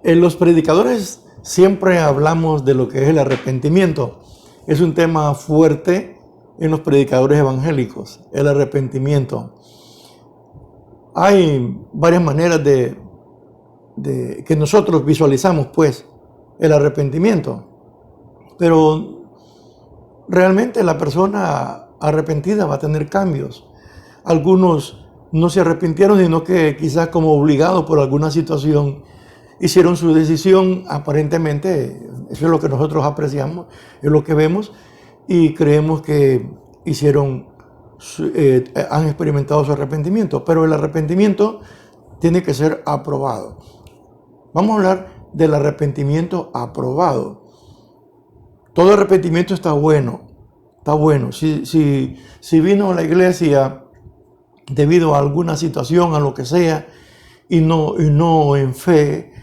En los predicadores siempre hablamos de lo que es el arrepentimiento. Es un tema fuerte en los predicadores evangélicos, el arrepentimiento. Hay varias maneras de que nosotros visualizamos, pues, el arrepentimiento. Pero realmente la persona arrepentida va a tener cambios. Algunos no se arrepintieron, sino que quizás como obligados por alguna situación hicieron su decisión. Aparentemente, eso es lo que nosotros apreciamos, es lo que vemos y creemos que han experimentado su arrepentimiento. Pero el arrepentimiento tiene que ser aprobado. Vamos a hablar del arrepentimiento aprobado. Todo arrepentimiento está bueno. Está bueno. Si vino a la iglesia debido a alguna situación, a lo que sea, y no en fe,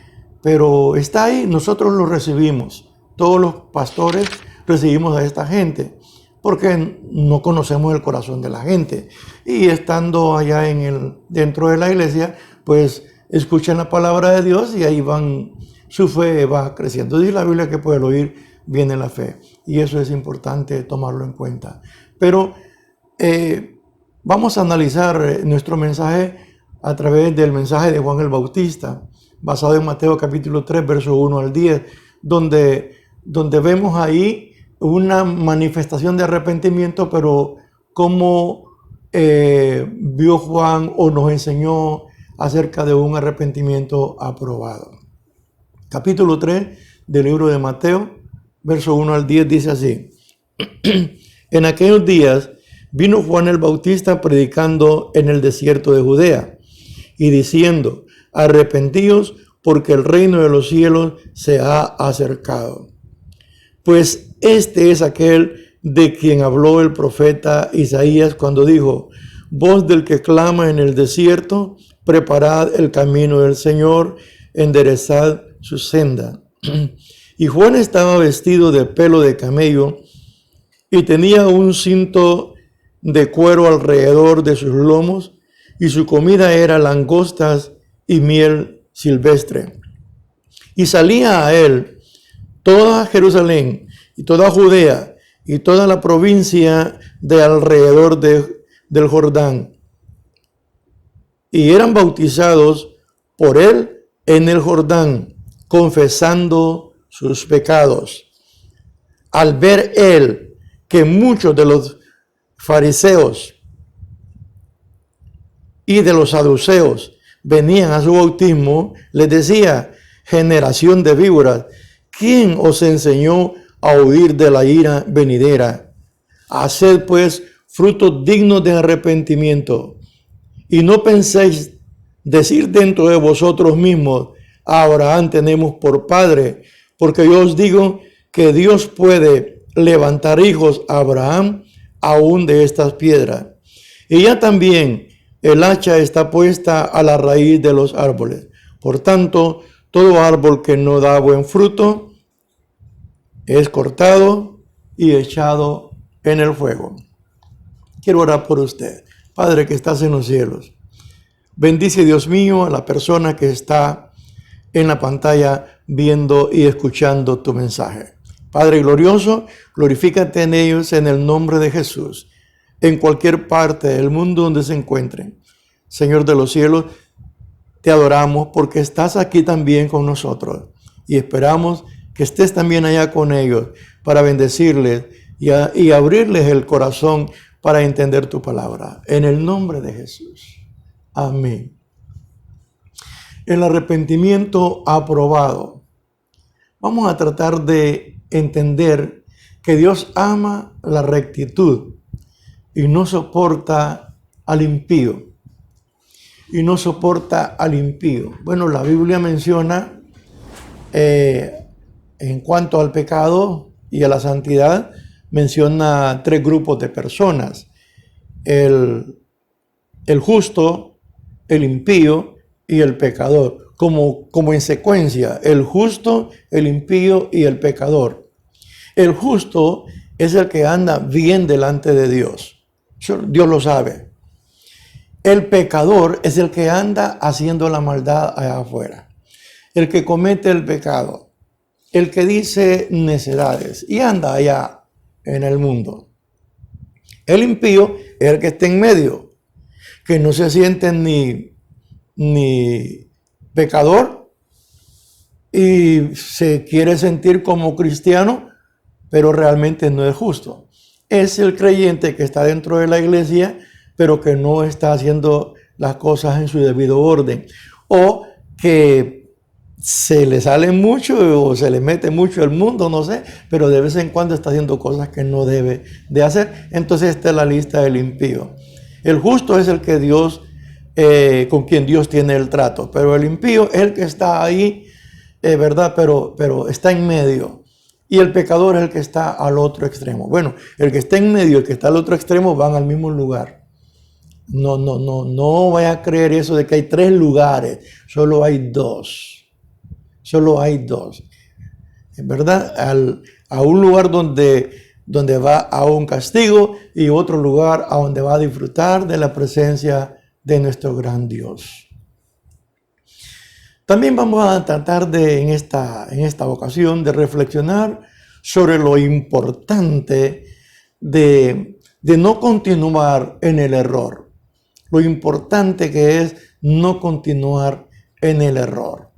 pero está ahí, nosotros lo recibimos. Todos los pastores recibimos a esta gente, porque no conocemos el corazón de la gente. Y estando allá dentro de la iglesia, pues escuchan la palabra de Dios y ahí su fe va creciendo. Dice la Biblia que por el oír viene la fe. Y eso es importante tomarlo en cuenta. Pero vamos a analizar nuestro mensaje a través del mensaje de Juan el Bautista, basado en Mateo capítulo 3, verso 1 al 10, donde vemos ahí una manifestación de arrepentimiento, pero cómo vio Juan o nos enseñó acerca de un arrepentimiento aprobado. Capítulo 3 del libro de Mateo, verso 1 al 10, dice así: En aquellos días vino Juan el Bautista predicando en el desierto de Judea y diciendo: arrepentíos, porque el reino de los cielos se ha acercado. Pues este es aquel de quien habló el profeta Isaías cuando dijo: voz del que clama en el desierto, preparad el camino del Señor, enderezad su senda. Y Juan estaba vestido de pelo de camello y tenía un cinto de cuero alrededor de sus lomos, y su comida era langostas y miel silvestre. Y salía a él toda Jerusalén y toda Judea y toda la provincia de alrededor del Jordán, y eran bautizados por él en el Jordán, confesando sus pecados. Al ver él que muchos de los fariseos y de los saduceos venían a su bautismo, les decía: generación de víboras, ¿quién os enseñó a huir de la ira venidera? Haced pues frutos dignos de arrepentimiento, y no penséis decir dentro de vosotros mismos: a Abraham tenemos por padre, porque yo os digo que Dios puede levantar hijos a Abraham aún de estas piedras. Y ya también el hacha está puesta a la raíz de los árboles. Por tanto, todo árbol que no da buen fruto es cortado y echado en el fuego. Quiero orar por usted. Padre que estás en los cielos, bendice, Dios mío, a la persona que está en la pantalla viendo y escuchando tu mensaje. Padre glorioso, glorifícate en ellos en el nombre de Jesús, en cualquier parte del mundo donde se encuentren. Señor de los cielos, te adoramos porque estás aquí también con nosotros y esperamos que estés también allá con ellos para bendecirles y abrirles el corazón para entender tu palabra. En el nombre de Jesús. Amén. El arrepentimiento aprobado. Vamos a tratar de entender que Dios ama la rectitud y no soporta al impío. Y no soporta al impío. Bueno, la Biblia menciona en cuanto al pecado y a la santidad, menciona 3 grupos de personas: el justo, el impío y el pecador, como en secuencia: el justo, el impío y el pecador. El justo es el que anda bien delante de Dios. Dios lo sabe. El pecador es el que anda haciendo la maldad allá afuera. el que comete el pecado, el que dice necedades y anda allá en el mundo. El impío es el que está en medio, que no se siente ni pecador y se quiere sentir como cristiano, pero realmente no es justo. Es el creyente que está dentro de la iglesia, pero que no está haciendo las cosas en su debido orden, o que se le sale mucho o se le mete mucho el mundo, no sé, pero de vez en cuando está haciendo cosas que no debe de hacer. Entonces esta es la lista del impío. El justo es el que Dios, con quien Dios tiene el trato, pero el impío es el que está ahí, ¿verdad? Pero está en medio. Y el pecador es el que está al otro extremo. Bueno, el que está en medio y el que está al otro extremo van al mismo lugar. No vaya a creer eso de que hay 3 lugares. Solo hay 2. Solo hay 2. ¿Verdad? A un lugar donde va a un castigo y otro lugar a donde va a disfrutar de la presencia de nuestro gran Dios. También vamos a tratar en esta ocasión de reflexionar sobre lo importante de no continuar en el error. Lo importante que es no continuar en el error.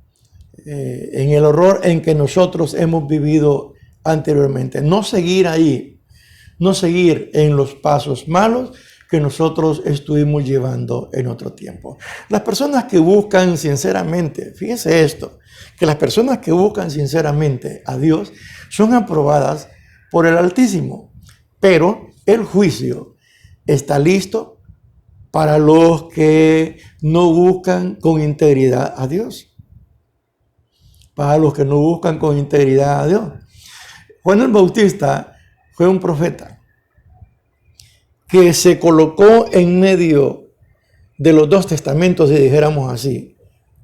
En el error en que nosotros hemos vivido anteriormente. No seguir ahí, no seguir en los pasos malos que nosotros estuvimos llevando en otro tiempo. Las personas que buscan sinceramente, fíjense esto, que las personas que buscan sinceramente a Dios son aprobadas por el Altísimo, pero el juicio está listo para los que no buscan con integridad a Dios. Para los que no buscan con integridad a Dios. Juan el Bautista fue un profeta que se colocó en medio de los 2 testamentos, si dijéramos así,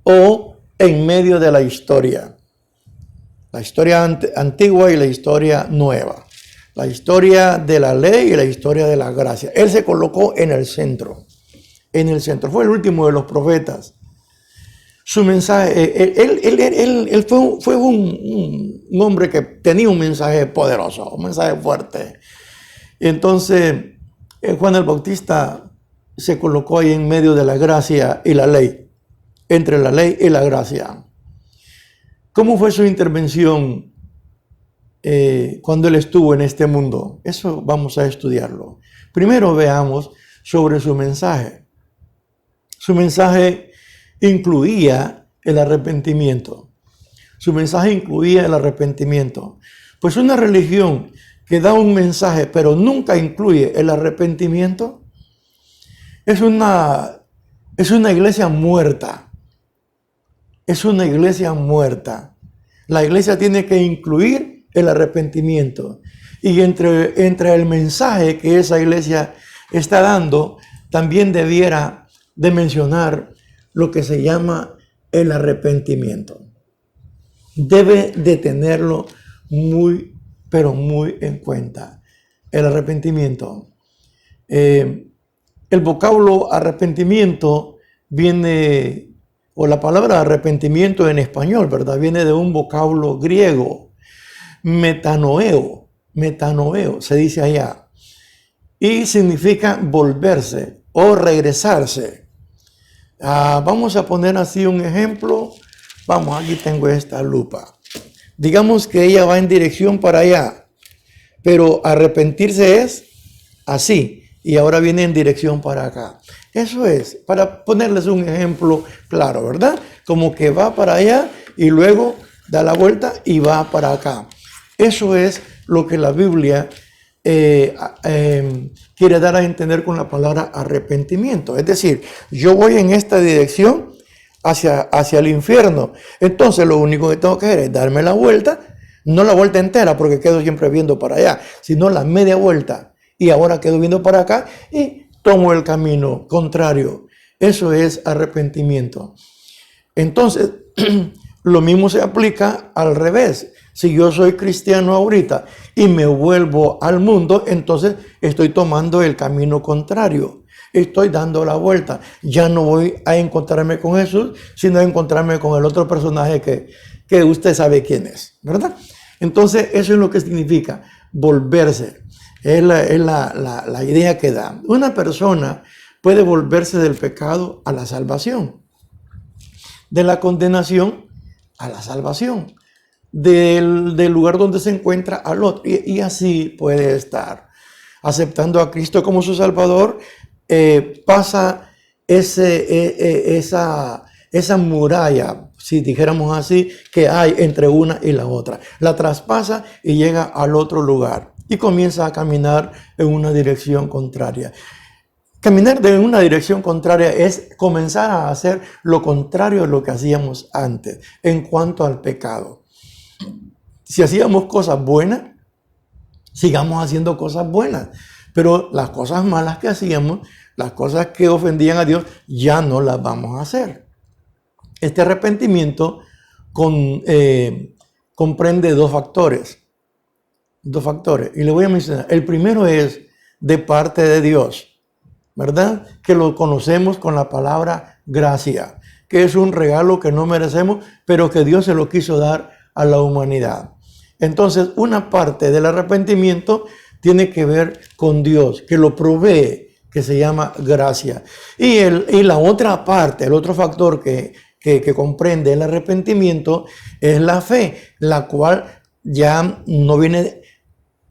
o en medio de la historia antigua y la historia nueva, la historia de la ley y la historia de la gracia. Él se colocó en el centro, fue el último de los profetas. Su mensaje, él fue un hombre que tenía un mensaje poderoso, un mensaje fuerte. Entonces, Juan el Bautista se colocó ahí en medio de la gracia y la ley, entre la ley y la gracia. ¿Cómo fue su intervención cuando él estuvo en este mundo? Eso vamos a estudiarlo. Primero veamos sobre su mensaje. Su mensaje incluía el arrepentimiento. Su mensaje incluía el arrepentimiento. Pues una religión que da un mensaje pero nunca incluye el arrepentimiento es una iglesia muerta. Es una iglesia muerta. La iglesia tiene que incluir el arrepentimiento. Y entre el mensaje que esa iglesia está dando, también debiera de mencionar lo que se llama el arrepentimiento. Debe de tenerlo muy, pero muy en cuenta. El arrepentimiento. El vocablo arrepentimiento viene, o la palabra arrepentimiento en español, ¿verdad? Viene de un vocablo griego, metanoeo, se dice allá, y significa volverse o regresarse. Vamos a poner así un ejemplo. Vamos, aquí tengo esta lupa. Digamos que ella va en dirección para allá, pero arrepentirse es así, y ahora viene en dirección para acá. Eso es, para ponerles un ejemplo claro, ¿verdad? Como que va para allá y luego da la vuelta y va para acá. Eso es lo que la Biblia quiere dar a entender con la palabra arrepentimiento. Es decir, yo voy en esta dirección hacia el infierno. Entonces lo único que tengo que hacer es darme la vuelta, no la vuelta entera porque quedo siempre viendo para allá, sino la media vuelta. Y ahora quedo viendo para acá y tomo el camino contrario. Eso es arrepentimiento. Entonces, lo mismo se aplica al revés. Si yo soy cristiano ahorita y me vuelvo al mundo, entonces estoy tomando el camino contrario. estoy dando la vuelta. Ya no voy a encontrarme con Jesús, sino a encontrarme con el otro personaje que usted sabe quién es, ¿verdad? Entonces, eso es lo que significa volverse. Es la idea que da. Una persona puede volverse del pecado a la salvación, de la condenación a la salvación, del lugar donde se encuentra al otro. Y así puede estar. Aceptando a Cristo como su Salvador, pasa esa muralla, si dijéramos así, que hay entre una y la otra. La traspasa y llega al otro lugar y comienza a caminar en una dirección contraria. Caminar en una dirección contraria es comenzar a hacer lo contrario de lo que hacíamos antes en cuanto al pecado. Si hacíamos cosas buenas, sigamos haciendo cosas buenas, pero las cosas malas que hacíamos, las cosas que ofendían a Dios, ya no las vamos a hacer. Este arrepentimiento comprende dos factores, y le voy a mencionar. El primero es de parte de Dios, ¿verdad? Que lo conocemos con la palabra gracia, que es un regalo que no merecemos, pero que Dios se lo quiso dar a la humanidad. Entonces, una parte del arrepentimiento tiene que ver con Dios, que lo provee, que se llama gracia. Y la otra parte, el otro factor que comprende el arrepentimiento es la fe, la cual ya no viene,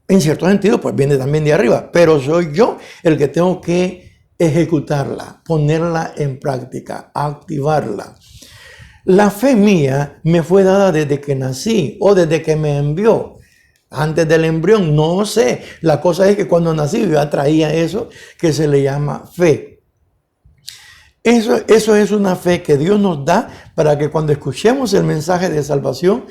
en cierto sentido, pues viene también de arriba, pero soy yo el que tengo que ejecutarla, ponerla en práctica, activarla. La fe mía me fue dada desde que nací o desde que me envió. Antes del embrión, no sé. La cosa es que cuando nací yo ya traía eso que se le llama fe. Eso es una fe que Dios nos da para que cuando escuchemos el mensaje de salvación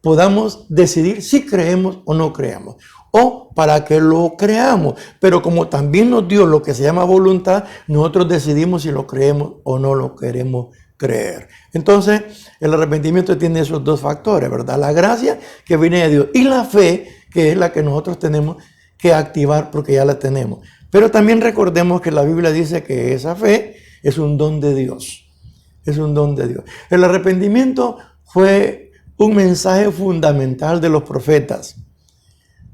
podamos decidir si creemos o no creemos. O para que lo creamos. Pero como también nos dio lo que se llama voluntad, nosotros decidimos si lo creemos o no lo queremos creer. Entonces, el arrepentimiento tiene esos dos factores, ¿verdad? La gracia que viene de Dios y la fe, que es la que nosotros tenemos que activar porque ya la tenemos. Pero también recordemos que la Biblia dice que esa fe es un don de Dios. Es un don de Dios. El arrepentimiento fue un mensaje fundamental de los profetas,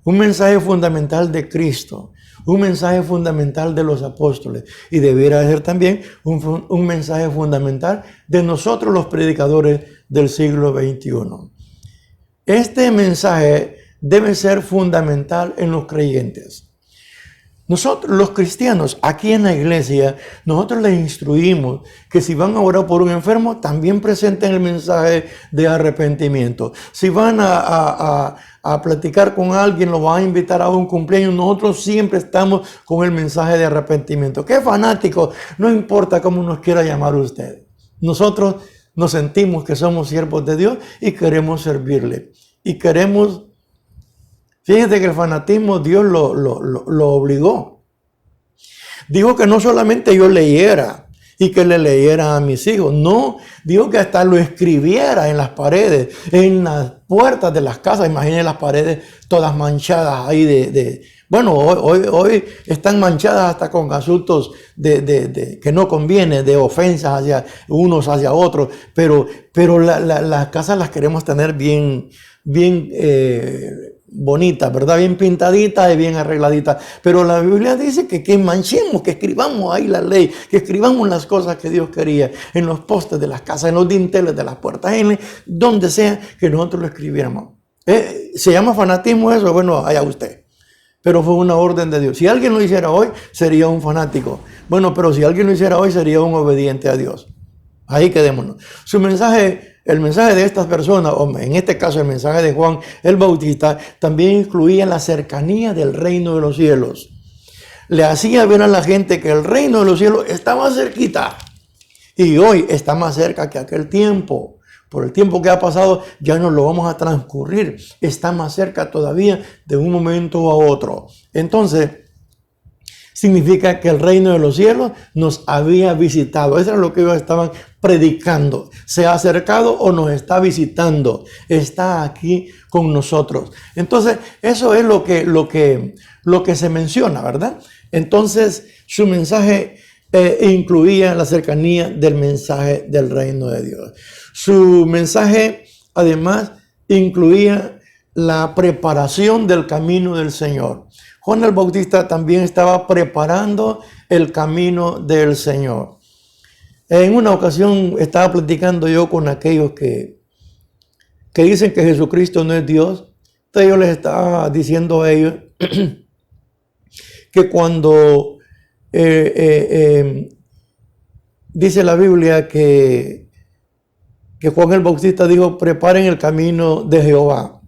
un mensaje fundamental de Cristo, un mensaje fundamental de los apóstoles y debiera ser también un mensaje fundamental de nosotros los predicadores del siglo XXI. Este mensaje debe ser fundamental en los creyentes. Nosotros los cristianos aquí en la iglesia, nosotros les instruimos que si van a orar por un enfermo, también presenten el mensaje de arrepentimiento. Si van a platicar con alguien, lo van a invitar a un cumpleaños, nosotros siempre estamos con el mensaje de arrepentimiento. ¡Qué fanático! No importa cómo nos quiera llamar usted. Nosotros nos sentimos que somos siervos de Dios y queremos servirle. Y queremos... Fíjense que el fanatismo Dios lo obligó. Dijo que no solamente yo leyera y que le leyera a mis hijos. No, dijo que hasta lo escribiera en las paredes, en las puertas de las casas. Imaginen las paredes todas manchadas ahí bueno, hoy están manchadas hasta con asuntos que no conviene, de ofensas hacia unos, hacia otros. Pero las casas las queremos tener bien bonita, ¿verdad? Bien pintadita y bien arregladita. Pero la Biblia dice que manchemos, que escribamos ahí la ley, que escribamos las cosas que Dios quería en los postes de las casas, en los dinteles de las puertas, donde sea que nosotros lo escribiéramos. ¿Se llama fanatismo eso? Bueno, allá usted. Pero fue una orden de Dios. Si alguien lo hiciera hoy, sería un fanático. Bueno, pero si alguien lo hiciera hoy, sería un obediente a Dios. Ahí quedémonos. El mensaje de estas personas, o en este caso el mensaje de Juan el Bautista, también incluía la cercanía del reino de los cielos. Le hacía ver a la gente que el reino de los cielos estaba cerquita. Y hoy está más cerca que aquel tiempo. Por el tiempo que ha pasado, ya no lo vamos a transcurrir. Está más cerca todavía de un momento a otro. Entonces, significa que el reino de los cielos nos había visitado. Eso es lo que ellos estaban predicando. Se ha acercado o nos está visitando. Está aquí con nosotros. Entonces, eso es lo que se menciona, ¿verdad? Entonces, su mensaje incluía la cercanía del mensaje del reino de Dios. Su mensaje, además, incluía la preparación del camino del Señor. Juan el Bautista también estaba preparando el camino del Señor. En una ocasión estaba platicando yo con aquellos que dicen que Jesucristo no es Dios. Entonces yo les estaba diciendo a ellos que cuando dice la Biblia que Juan el Bautista dijo, preparen el camino de Jehová.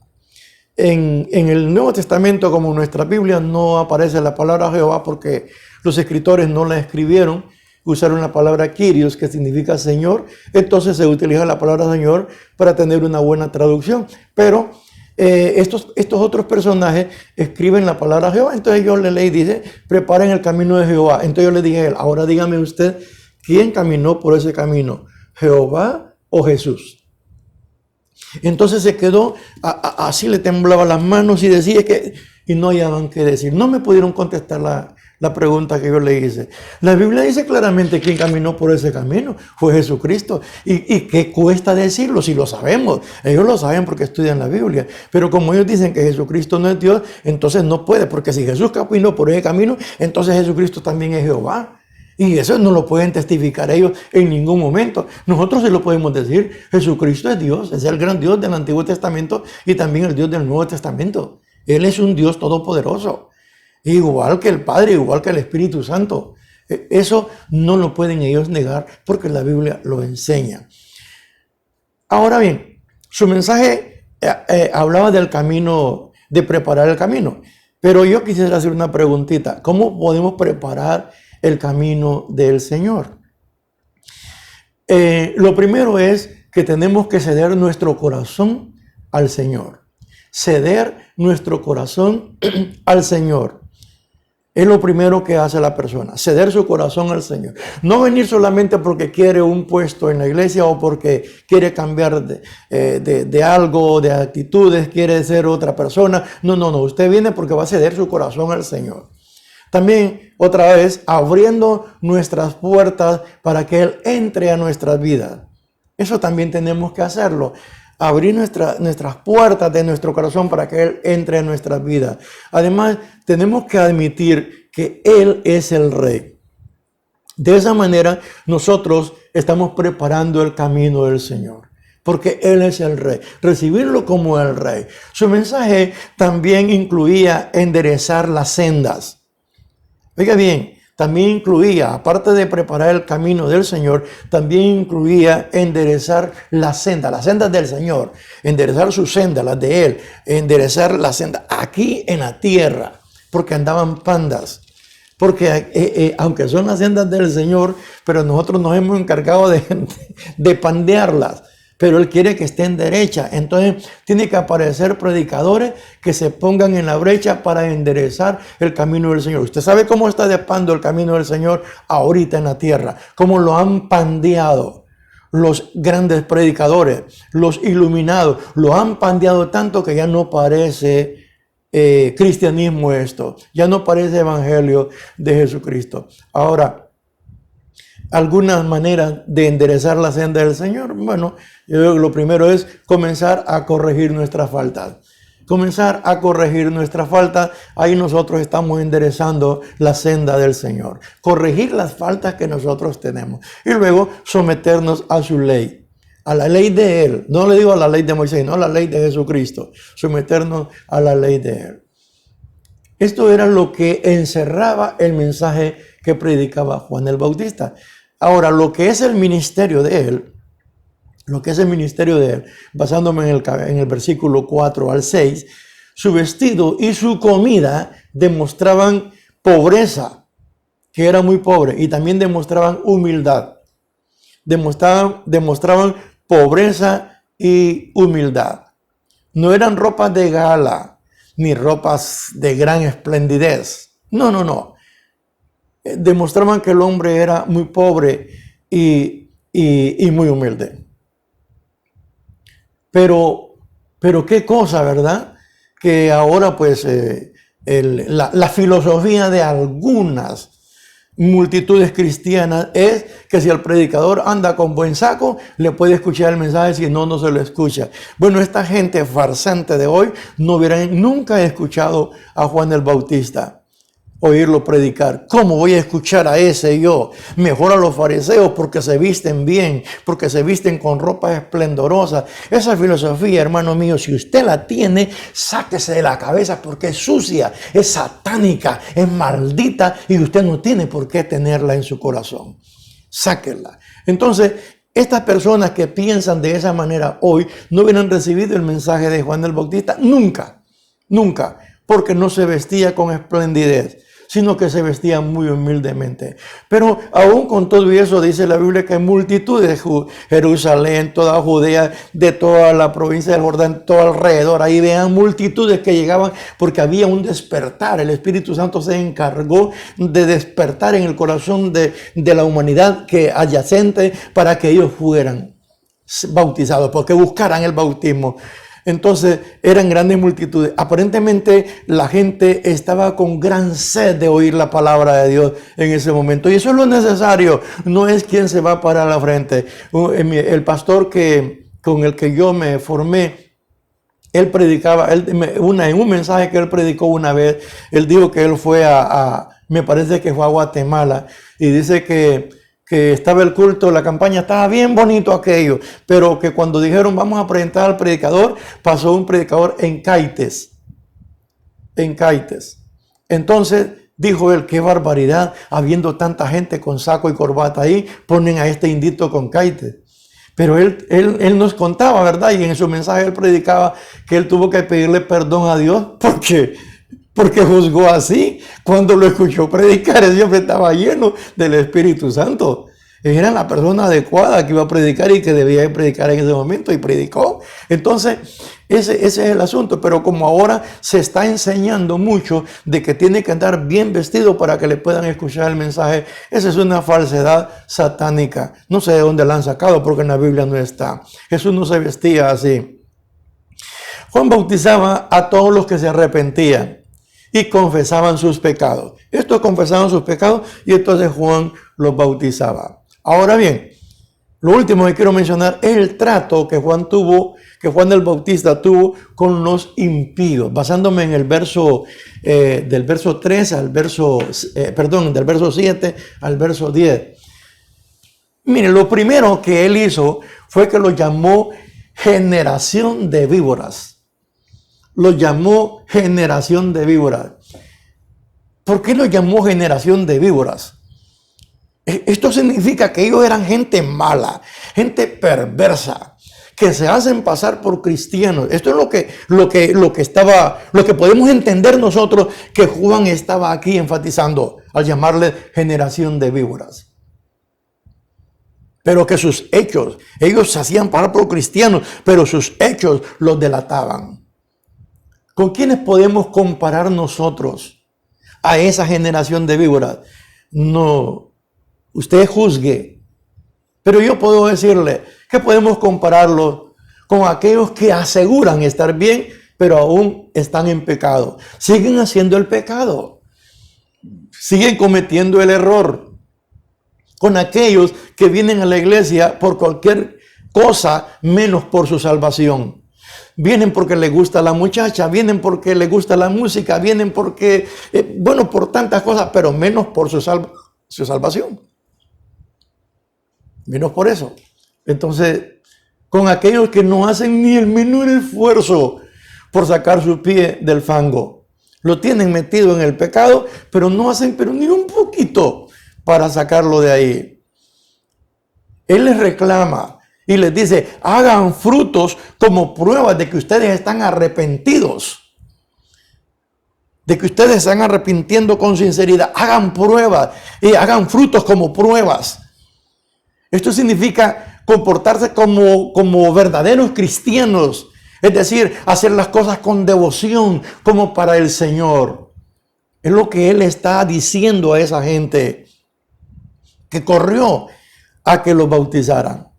En el Nuevo Testamento, como en nuestra Biblia, no aparece la palabra Jehová porque los escritores no la escribieron, usaron la palabra Kyrios, que significa Señor. Entonces se utiliza la palabra Señor para tener una buena traducción. Pero estos otros personajes escriben la palabra Jehová. Entonces yo le leí, dice, preparen el camino de Jehová. Entonces yo le dije a él, ahora dígame usted, ¿quién caminó por ese camino? ¿Jehová o Jesús? Entonces se quedó, así le temblaban las manos y decía y no hallaban qué decir. No me pudieron contestar la pregunta que yo le hice. La Biblia dice claramente quién caminó por ese camino. Fue Jesucristo. ¿Y qué cuesta decirlo? Si lo sabemos. Ellos lo saben porque estudian la Biblia. Pero como ellos dicen que Jesucristo no es Dios, entonces no puede. Porque si Jesús caminó por ese camino, entonces Jesucristo también es Jehová. Y eso no lo pueden testificar ellos en ningún momento. Nosotros sí lo podemos decir. Jesucristo es Dios, es el gran Dios del Antiguo Testamento y también el Dios del Nuevo Testamento. Él es un Dios todopoderoso, igual que el Padre, igual que el Espíritu Santo. Eso no lo pueden ellos negar porque la Biblia lo enseña. Ahora bien, su mensaje hablaba del camino, de preparar el camino. Pero yo quisiera hacer una preguntita. ¿Cómo podemos preparar el camino del Señor? Lo primero es que tenemos que ceder nuestro corazón al Señor. Ceder nuestro corazón al Señor. Es lo primero que hace la persona, ceder su corazón al Señor. No venir solamente porque quiere un puesto en la iglesia o porque quiere cambiar de algo, de actitudes, quiere ser otra persona. No. Usted viene porque va a ceder su corazón al Señor. También, otra vez, abriendo nuestras puertas para que Él entre a nuestras vidas. Eso también tenemos que hacerlo. Abrir nuestras puertas de nuestro corazón para que Él entre en nuestras vidas. Además, tenemos que admitir que Él es el Rey. De esa manera, nosotros estamos preparando el camino del Señor. Porque Él es el Rey. Recibirlo como el Rey. Su mensaje también incluía enderezar las sendas. Oiga bien, también incluía, aparte de preparar el camino del Señor, también incluía enderezar las sendas del Señor, enderezar sus sendas, las de Él, enderezar las sendas aquí en la tierra, porque andaban pandas. Porque aunque son las sendas del Señor, pero nosotros nos hemos encargado de pandearlas. Pero Él quiere que estén derecha. Entonces tiene que aparecer predicadores que se pongan en la brecha para enderezar el camino del Señor. Usted sabe cómo está despando el camino del Señor ahorita en la tierra. Cómo lo han pandeado los grandes predicadores, los iluminados. Lo han pandeado tanto que ya no parece cristianismo esto. Ya no parece evangelio de Jesucristo. Ahora, algunas maneras de enderezar la senda del Señor. Bueno, yo creo que lo primero es comenzar a corregir nuestras faltas. Comenzar a corregir nuestras faltas. Ahí nosotros estamos enderezando la senda del Señor. Corregir las faltas que nosotros tenemos. Y luego someternos a su ley. A la ley de Él. No le digo a la ley de Moisés, no a la ley de Jesucristo. Someternos a la ley de Él. Esto era lo que encerraba el mensaje que predicaba Juan el Bautista. Ahora, lo que es el ministerio de Él, basándome en el versículo 4 al 6, su vestido y su comida demostraban pobreza, que era muy pobre, y también demostraban humildad. Demostraban pobreza y humildad. No eran ropas de gala, ni ropas de gran esplendidez. No. Demostraban que el hombre era muy pobre y muy humilde. Pero qué cosa, ¿verdad? Que ahora pues la filosofía de algunas multitudes cristianas es que si el predicador anda con buen saco, le puede escuchar el mensaje, si no, no se lo escucha. Bueno, esta gente farsante de hoy no hubieran nunca escuchado a Juan el Bautista, oírlo predicar. ¿Cómo voy a escuchar a ese yo? Mejor a los fariseos porque se visten bien, porque se visten con ropas esplendorosas. Esa filosofía, hermano mío, si usted la tiene, sáquese de la cabeza porque es sucia, es satánica, es maldita y usted no tiene por qué tenerla en su corazón. Sáquela. Entonces, estas personas que piensan de esa manera hoy no hubieran recibido el mensaje de Juan el Bautista nunca, nunca, porque no se vestía con esplendidez, sino que se vestía muy humildemente. Pero aún con todo eso dice la Biblia que hay multitudes de Jerusalén, toda Judea, de toda la provincia del Jordán, todo alrededor. Ahí vean multitudes que llegaban porque había un despertar. El Espíritu Santo se encargó de despertar en el corazón de la humanidad que adyacente para que ellos fueran bautizados, porque buscaran el bautismo. Entonces eran grandes multitudes. Aparentemente la gente estaba con gran sed de oír la palabra de Dios en ese momento. Y eso es lo necesario. No es quien se va a parar a la frente. El pastor con el que yo me formé, él predicaba, en un mensaje que él predicó una vez, él dijo que él fue me parece que fue a Guatemala, y dice que estaba el culto, la campaña, estaba bien bonito aquello, pero que cuando dijeron vamos a presentar al predicador, pasó un predicador en Caites. Entonces dijo él, qué barbaridad, habiendo tanta gente con saco y corbata ahí, ponen a este indito con Caites. Pero él nos contaba, ¿verdad? Y en su mensaje él predicaba que él tuvo que pedirle perdón a Dios porque juzgó así. Cuando lo escuchó predicar, él siempre estaba lleno del Espíritu Santo. Era la persona adecuada que iba a predicar y que debía predicar en ese momento, y predicó. Entonces, ese es el asunto. Pero como ahora se está enseñando mucho de que tiene que andar bien vestido para que le puedan escuchar el mensaje, esa es una falsedad satánica. No sé de dónde la han sacado porque en la Biblia no está. Jesús no se vestía así. Juan bautizaba a todos los que se arrepentían y confesaban sus pecados. Estos confesaban sus pecados y entonces Juan los bautizaba. Ahora bien, lo último que quiero mencionar es el trato que Juan el Bautista tuvo con los impíos, basándome en el verso del verso 3 al verso, del verso 7 al verso 10. Miren, lo primero que él hizo fue que lo llamó generación de víboras. Lo llamó generación de víboras. ¿Por qué lo llamó generación de víboras? Esto significa que ellos eran gente mala, gente perversa, que se hacen pasar por cristianos. Esto es lo que podemos entender nosotros que Juan estaba aquí enfatizando al llamarle generación de víboras. Pero que sus hechos, ellos se hacían pasar por cristianos, pero sus hechos los delataban. ¿Con quiénes podemos comparar nosotros a esa generación de víboras? No, usted juzgue. Pero yo puedo decirle que podemos compararlo con aquellos que aseguran estar bien, pero aún están en pecado. Siguen haciendo el pecado. Siguen cometiendo el error. Con aquellos que vienen a la iglesia por cualquier cosa menos por su salvación. Vienen porque les gusta la muchacha, vienen porque les gusta la música, vienen porque, por tantas cosas, pero menos por su salvación. Menos por eso. Entonces, con aquellos que no hacen ni el menor esfuerzo por sacar su pie del fango. Lo tienen metido en el pecado, pero no hacen ni un poquito para sacarlo de ahí. Él les reclama y les dice, hagan frutos como pruebas de que ustedes están arrepentidos. De que ustedes están arrepintiendo con sinceridad. Hagan pruebas y hagan frutos como pruebas. Esto significa comportarse como verdaderos cristianos. Es decir, hacer las cosas con devoción como para el Señor. Es lo que Él está diciendo a esa gente que corrió a que los bautizaran.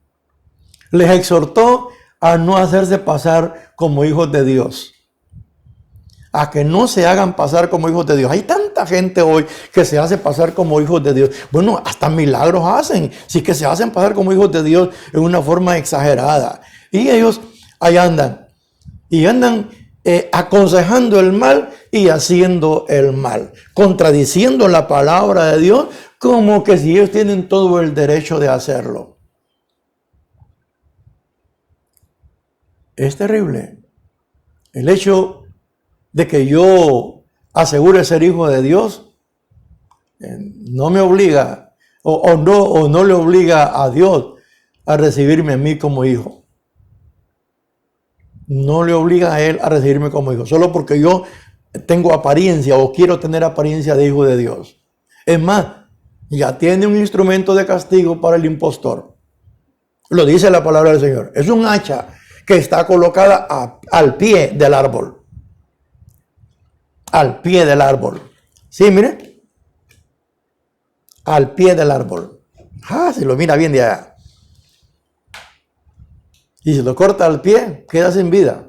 Les exhortó a no hacerse pasar como hijos de Dios. a que no se hagan pasar como hijos de Dios. Hay tanta gente hoy que se hace pasar como hijos de Dios. Bueno, hasta milagros hacen. Sí que se hacen pasar como hijos de Dios en una forma exagerada. Y ellos ahí andan. Y andan aconsejando el mal y haciendo el mal. Contradiciendo la palabra de Dios como que si ellos tienen todo el derecho de hacerlo. Es terrible. El hecho de que yo asegure ser hijo de Dios no me obliga o no le obliga a Dios a recibirme a mí como hijo. No le obliga a Él a recibirme como hijo, solo porque yo tengo apariencia o quiero tener apariencia de hijo de Dios. Es más, ya tiene un instrumento de castigo para el impostor. Lo dice la palabra del Señor. Es un hacha que está colocada al pie del árbol. Al pie del árbol. Sí, mire. Al pie del árbol. Si lo mira bien de allá. Y si lo corta al pie, queda sin vida.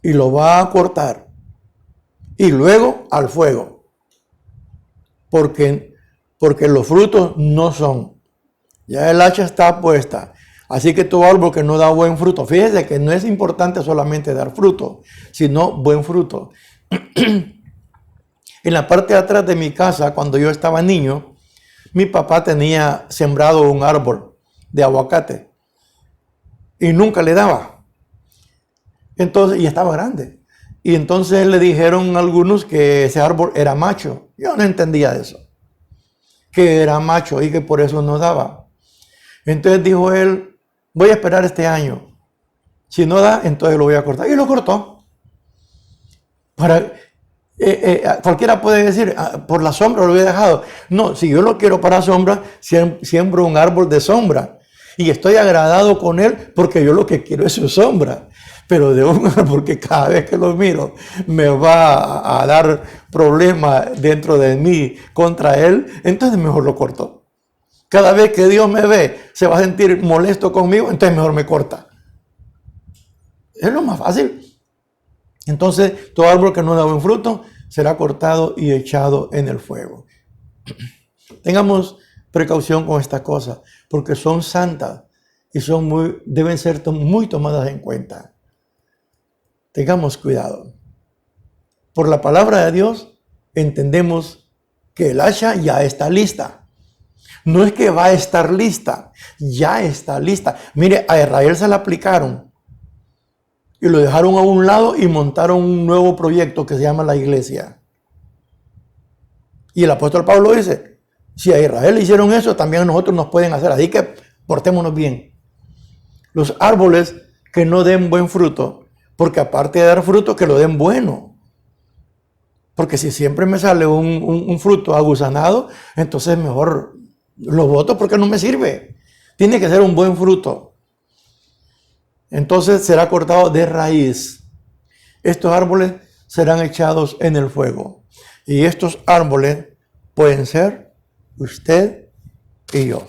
Y lo va a cortar. Y luego al fuego. Porque los frutos no son. Ya el hacha está puesta. Así que todo árbol que no da buen fruto. Fíjese que no es importante solamente dar fruto, sino buen fruto. En la parte de atrás de mi casa, cuando yo estaba niño, mi papá tenía sembrado un árbol de aguacate. Y nunca le daba. Entonces, y estaba grande. Y entonces le dijeron algunos que ese árbol era macho. Yo no entendía eso. Que era macho y que por eso no daba. Entonces dijo él, voy a esperar este año. Si no da, entonces lo voy a cortar. Y lo cortó. Cualquiera puede decir, por la sombra lo he dejado. No, si yo lo quiero para sombra, siembro un árbol de sombra. Y estoy agradado con él porque yo lo que quiero es su sombra. Pero de un árbol que cada vez que lo miro me va a dar problemas dentro de mí contra él, entonces mejor lo corto. Cada vez que Dios me ve, se va a sentir molesto conmigo, entonces mejor me corta. Es lo más fácil. Entonces, todo árbol que no da buen fruto será cortado y echado en el fuego. Tengamos precaución con estas cosas, porque son santas y deben ser muy tomadas en cuenta. Tengamos cuidado. Por la palabra de Dios, entendemos que el hacha ya está lista. No es que va a estar lista, ya está lista. Mire, a Israel se la aplicaron y lo dejaron a un lado y montaron un nuevo proyecto que se llama la iglesia. Y el apóstol Pablo dice, si a Israel le hicieron eso, también a nosotros nos pueden hacer. Así que portémonos bien. Los árboles que no den buen fruto, porque aparte de dar fruto, que lo den bueno. Porque si siempre me sale un fruto agusanado, entonces mejor lo boto porque no me sirve. Tiene que ser un buen fruto. Entonces será cortado de raíz. Estos árboles serán echados en el fuego. Y estos árboles pueden ser usted y yo.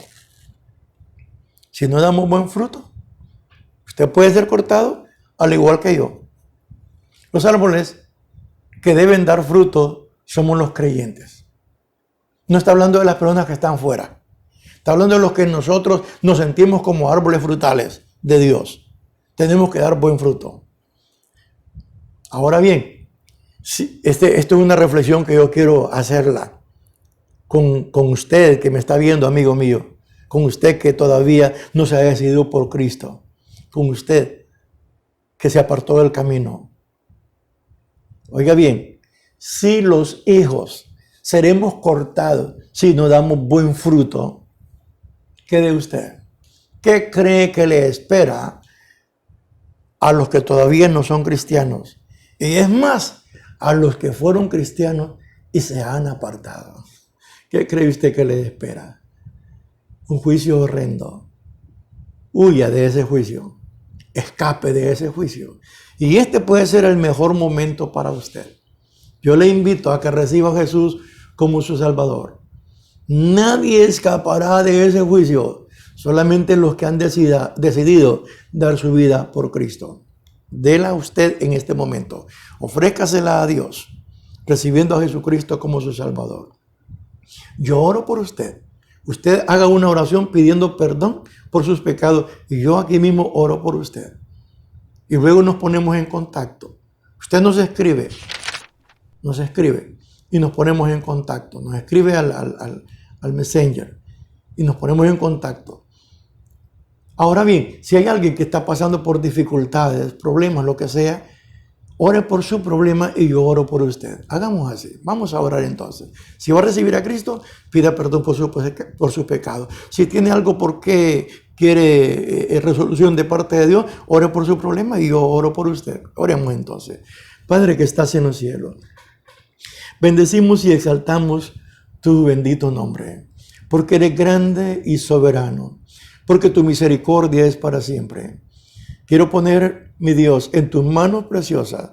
Si no damos buen fruto, usted puede ser cortado al igual que yo. Los árboles que deben dar fruto somos los creyentes. No está hablando de las personas que están fuera. Está hablando de los que nosotros nos sentimos como árboles frutales de Dios. Tenemos que dar buen fruto. Ahora bien, esto es una reflexión que yo quiero hacerla con usted que me está viendo, amigo mío. Con usted que todavía no se ha decidido por Cristo. Con usted que se apartó del camino. Oiga bien, si los hijos seremos cortados si no damos buen fruto, ¿qué de usted? ¿Qué cree que le espera a los que todavía no son cristianos? Y es más, a los que fueron cristianos y se han apartado. ¿Qué cree usted que le espera? Un juicio horrendo. Huya de ese juicio. Escape de ese juicio. Y este puede ser el mejor momento para usted. Yo le invito a que reciba a Jesús como su Salvador. Nadie escapará de ese juicio. Solamente los que han decidido dar su vida por Cristo. Dela a usted en este momento. Ofrézcasela a Dios, recibiendo a Jesucristo como su Salvador. Yo oro por usted. Usted haga una oración pidiendo perdón por sus pecados y yo aquí mismo oro por usted. Y luego nos ponemos en contacto. Usted nos escribe y nos ponemos en contacto. Nos escribe al Messenger y nos ponemos en contacto. Ahora bien, si hay alguien que está pasando por dificultades, problemas, lo que sea, ore por su problema y yo oro por usted. Hagamos así. Vamos a orar entonces. Si va a recibir a Cristo, pida perdón por su pecado. Si tiene algo por qué quiere resolución de parte de Dios, ore por su problema y yo oro por usted. Oremos entonces. Padre que estás en los cielos, bendecimos y exaltamos tu bendito nombre, porque eres grande y soberano, porque tu misericordia es para siempre. Quiero poner, mi Dios, en tus manos preciosas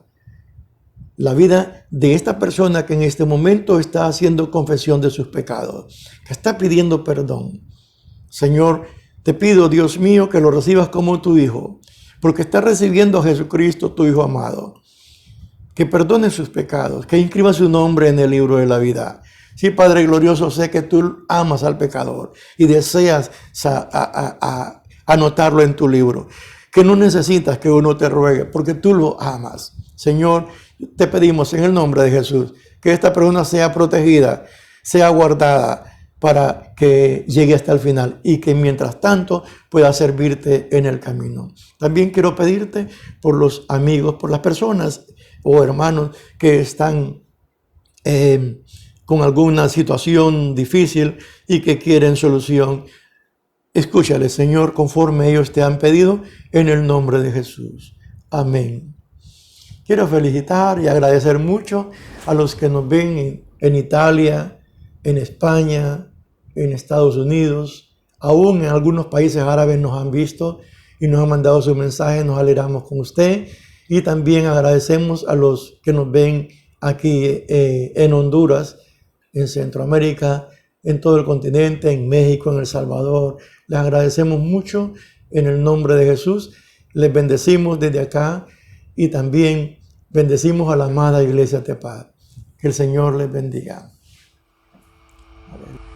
la vida de esta persona que en este momento está haciendo confesión de sus pecados, que está pidiendo perdón. Señor, te pido, Dios mío, que lo recibas como tu Hijo, porque está recibiendo a Jesucristo, tu Hijo amado. Que perdone sus pecados, que inscriba su nombre en el libro de la vida. Sí, Padre glorioso, sé que tú amas al pecador y deseas anotarlo en tu libro. Que no necesitas que uno te ruegue, porque tú lo amas. Señor, te pedimos en el nombre de Jesús que esta persona sea protegida, sea guardada para que llegue hasta el final y que mientras tanto pueda servirte en el camino. También quiero pedirte por los amigos, por las personas o hermanos que están con alguna situación difícil y que quieren solución. Escúchale, Señor, conforme ellos te han pedido, en el nombre de Jesús. Amén. Quiero felicitar y agradecer mucho a los que nos ven en Italia, en España, en Estados Unidos, aún en algunos países árabes nos han visto y nos han mandado su mensaje, nos alegramos con usted. Y también agradecemos a los que nos ven aquí en Honduras, en Centroamérica, en todo el continente, en México, en El Salvador. Les agradecemos mucho en el nombre de Jesús. Les bendecimos desde acá y también bendecimos a la amada Iglesia Tepaz. Que el Señor les bendiga. Amén.